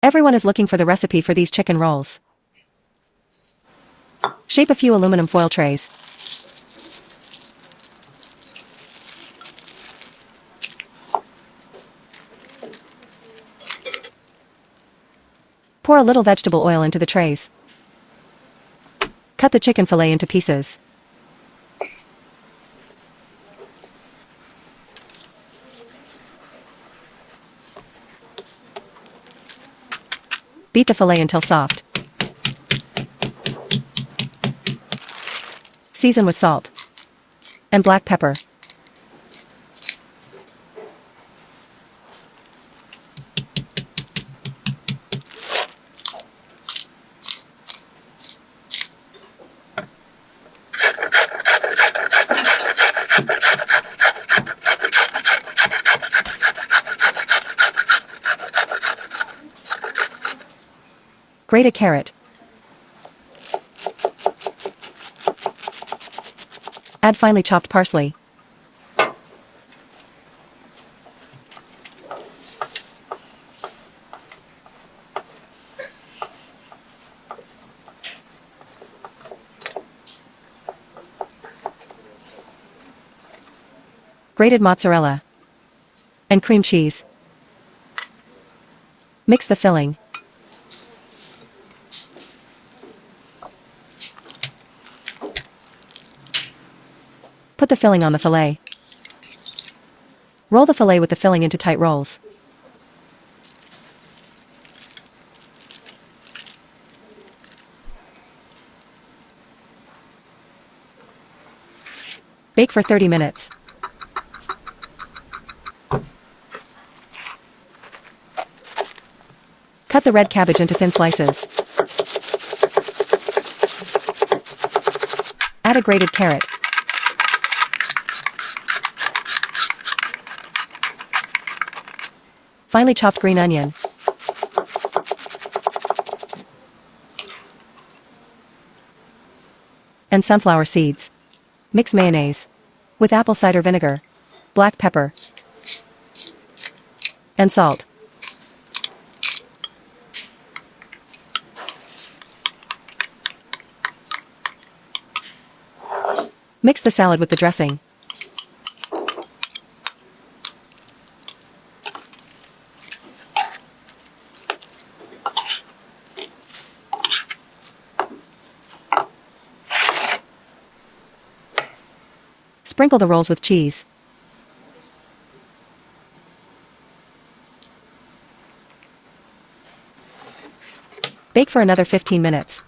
Everyone is looking for the recipe for these chicken rolls. Shape a few aluminum foil trays. Pour a little vegetable oil into the trays. Cut the chicken fillet into pieces. Beat the fillet until soft. Season with salt and black pepper. Grate a carrot. Add finely chopped parsley. Grated mozzarella and cream cheese. Mix the filling. Put the filling on the fillet. Roll the fillet with the filling into tight rolls. Bake for 30 minutes. Cut the red cabbage into thin slices. Add a grated carrot. Finely chopped green onion. And sunflower seeds. Mix mayonnaise with apple cider vinegar, black pepper, and salt. Mix the salad with the dressing. Sprinkle the rolls with cheese. Bake for another 15 minutes.